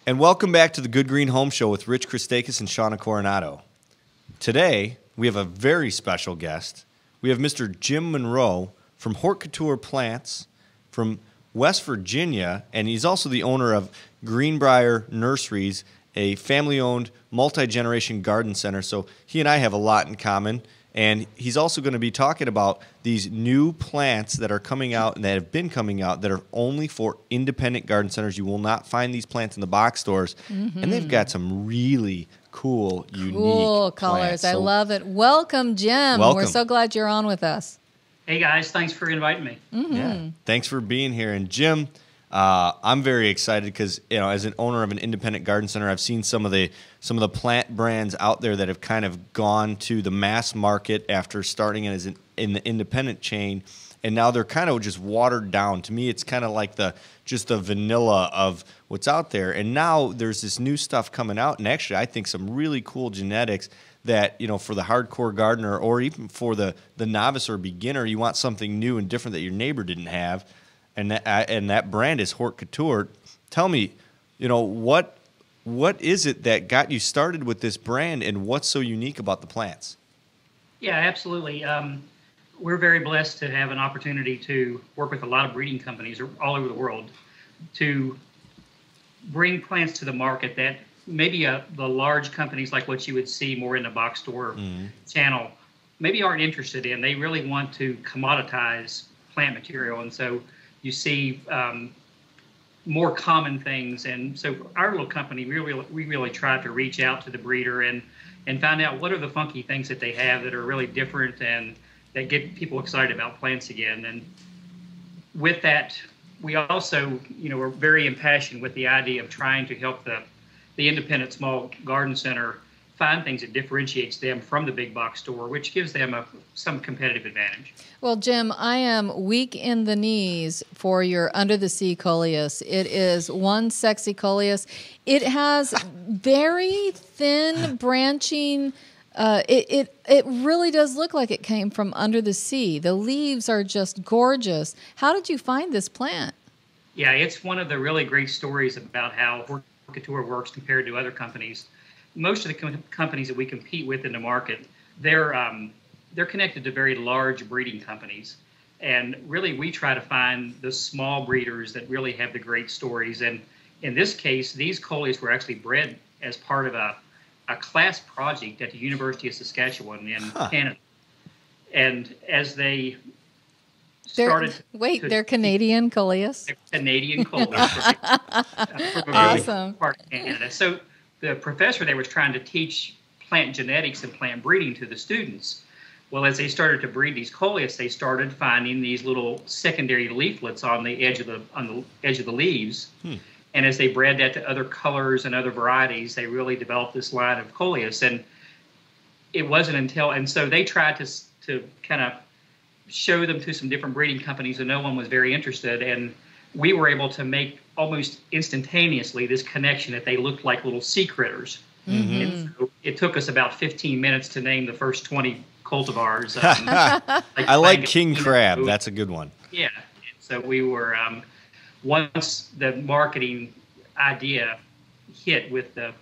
And welcome back to the Good Green Home Show with Rich Christakis and Shauna Coronado. Today, we have a very special guest. We have Mr. Jim Monroe from Hort Couture Plants from West Virginia, and he's also the owner of Greenbrier Nurseries, a family-owned, multi-generation garden center. So he and I have a lot in common. And he's also going to be talking about these new plants that are coming out and that have been coming out that are only for independent garden centers. You will not find these plants in the box stores. And they've got some really cool, unique colors. Plants. I love it. Welcome, Jim. Welcome. We're so glad you're on with us. Hey, guys. Thanks for inviting me. Yeah. Thanks for being here. And Jim, I'm very excited because, as an owner of an independent garden center, I've seen some of the plant brands out there that have kind of gone to the mass market after starting in the independent chain, and now they're kind of just watered down. To me, it's kind of like just the vanilla of what's out there. And now there's this new stuff coming out, and actually, I think some really cool genetics that, for the hardcore gardener or even for the novice or beginner, you want something new and different that your neighbor didn't have. And that brand is Hort Couture. Tell me, what is it that got you started with this brand, and what's so unique about the plants? Yeah, absolutely. We're very blessed to have an opportunity to work with a lot of breeding companies all over the world to bring plants to the market that maybe the large companies like what you would see more in the box store channel maybe aren't interested in. They really want to commoditize plant material, and so you see more common things. And so our little company, we really try to reach out to the breeder and find out what are the funky things that they have that are really different and that get people excited about plants again. And with that, we also, we're very impassioned with the idea of trying to help the independent small garden center find things that differentiates them from the big box store, which gives them some competitive advantage. Well, Jim, I am weak in the knees for your Under the Sea coleus. It is one sexy coleus. It has very thin branching. It really does look like it came from under the sea. The leaves are just gorgeous. How did you find this plant? Yeah, it's one of the really great stories about how Hort Couture works compared to other companies. Most of the companies that we compete with in the market, they're connected to very large breeding companies. And really, we try to find the small breeders that really have the great stories. And in this case, these coleus were actually bred as part of a class project at the University of Saskatchewan in Canada. And as they started... They're Canadian coleus? They're Canadian coleus. Awesome. Part of Canada. So the professor there was trying to teach plant genetics and plant breeding to the students. Well, as they started to breed these coleus, they started finding these little secondary leaflets on the edge of the leaves. And as they bred that to other colors and other varieties, they really developed this line of coleus. And it wasn't until, and so they tried to kind of show them to some different breeding companies, and no one was very interested. And we were able to make almost instantaneously this connection that they looked like little sea critters. And so it took us about 15 minutes to name the first 20 cultivars. I like king crab. That's a good one. Yeah. So we were, once the marketing idea hit with the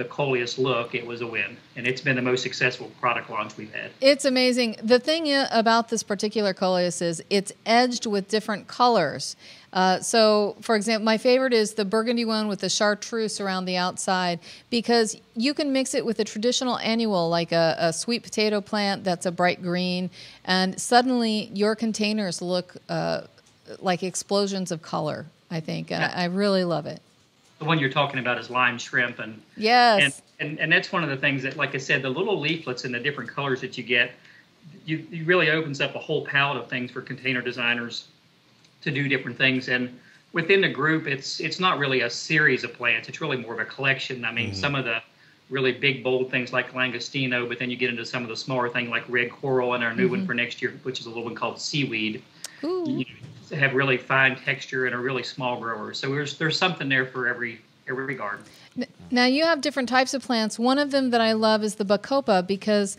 coleus look, it was a win. And it's been the most successful product launch we've had. It's amazing. The thing about this particular coleus is it's edged with different colors. So, for example, my favorite is the burgundy one with the chartreuse around the outside, because you can mix it with a traditional annual, like a sweet potato plant that's a bright green, and suddenly your containers look like explosions of color, I think. And I really love it. The one you're talking about is lime shrimp. And yes. And that's one of the things that, like I said, the little leaflets and the different colors that you get, you really opens up a whole palette of things for container designers to do different things. And within the group, it's not really a series of plants. It's really more of a collection. I mean, some of the really big, bold things like langostino, but then you get into some of the smaller things like red coral and our new one for next year, which is a little one called seaweed. You have really fine texture and are really small growers. So there's something there for every garden. Now, you have different types of plants. One of them that I love is the bacopa because,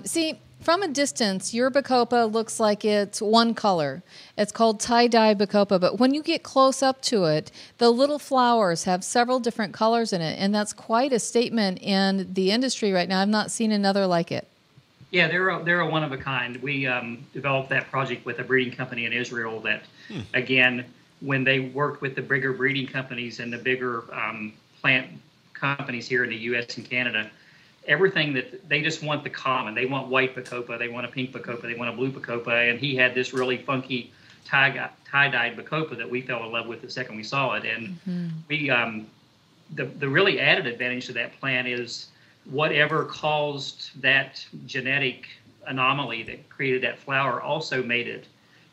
see, From a distance, your Bacopa looks like it's one color. It's called tie-dye Bacopa, but when you get close up to it, the little flowers have several different colors in it, and that's quite a statement in the industry right now. I've not seen another like it. Yeah, they're a one of a kind. We developed that project with a breeding company in Israel that, again, when they worked with the bigger breeding companies and the bigger plant companies here in the U.S. and Canada, everything that they just want the common. They want white Bacopa, they want a pink Bacopa, they want a blue Bacopa, and he had this really funky tie-dyed Bacopa that we fell in love with the second we saw it. And we the really added advantage to that plant is whatever caused that genetic anomaly that created that flower also made it.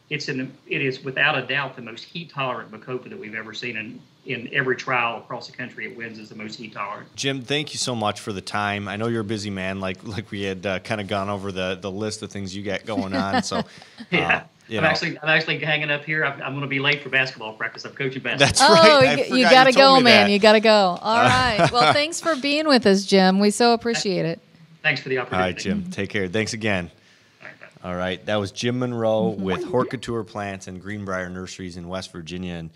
It is without a doubt the most heat tolerant Bacopa that we've ever seen in every trial across the country. It wins as the most heat tolerant. Jim, thank you so much for the time. I know you're a busy man, like we had kind of gone over the list of things you got going on. So yeah. I'm actually hanging up here. I'm going to be late for basketball practice. I'm coaching basketball. That's right. You got to go, man. You got to go. All right. Well, thanks for being with us, Jim. We so appreciate it. Thanks for the opportunity. All right, Jim. Take care. Thanks again. All right. That was Jim Monroe with Hort Couture Plants and Greenbrier Nurseries in West Virginia. And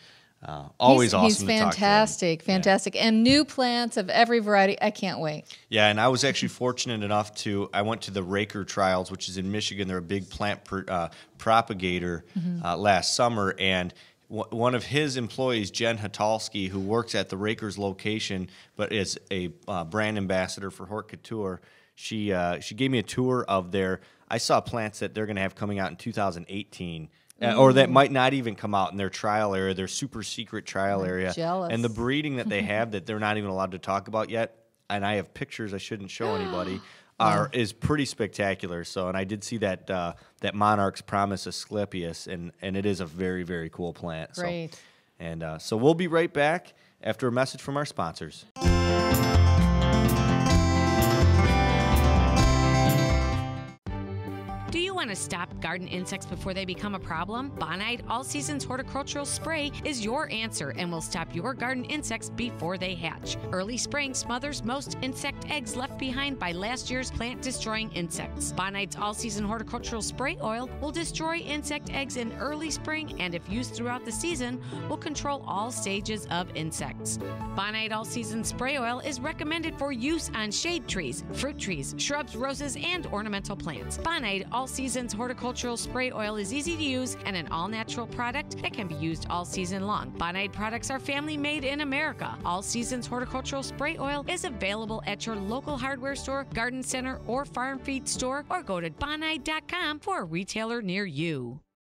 always awesome to talk to him. Fantastic. And new plants of every variety. I can't wait. Yeah, and I was actually fortunate enough I went to the Raker Trials, which is in Michigan. They're a big plant propagator last summer, and one of his employees, Jen Hatalski, who works at the Rakers location but is a brand ambassador for Hort Couture, she gave me a tour of I saw plants that they're going to have coming out in 2018. Or that might not even come out in their trial area, their super secret trial area. Jealous. And the breeding that they have that they're not even allowed to talk about yet, and I have pictures I shouldn't show anybody, is pretty spectacular. So, and I did see that that Monarch's Promise Asclepius, and it is a very, very cool plant. Great. So we'll be right back after a message from our sponsors. Do you want to stop garden insects before they become a problem? Bonide All Seasons Horticultural Spray is your answer and will stop your garden insects before they hatch. Early spraying smothers most insect eggs left behind by last year's plant-destroying insects. Bonide's All Season Horticultural Spray Oil will destroy insect eggs in early spring and, if used throughout the season, will control all stages of insects. Bonide All Season Spray Oil is recommended for use on shade trees, fruit trees, shrubs, roses, and ornamental plants. Bonide All Seasons Horticultural Spray Oil is easy to use and an all-natural product that can be used all season long. Bonide products are family-made in America. All Seasons Horticultural Spray Oil is available at your local hardware store, garden center, or farm feed store, or go to bonide.com for a retailer near you.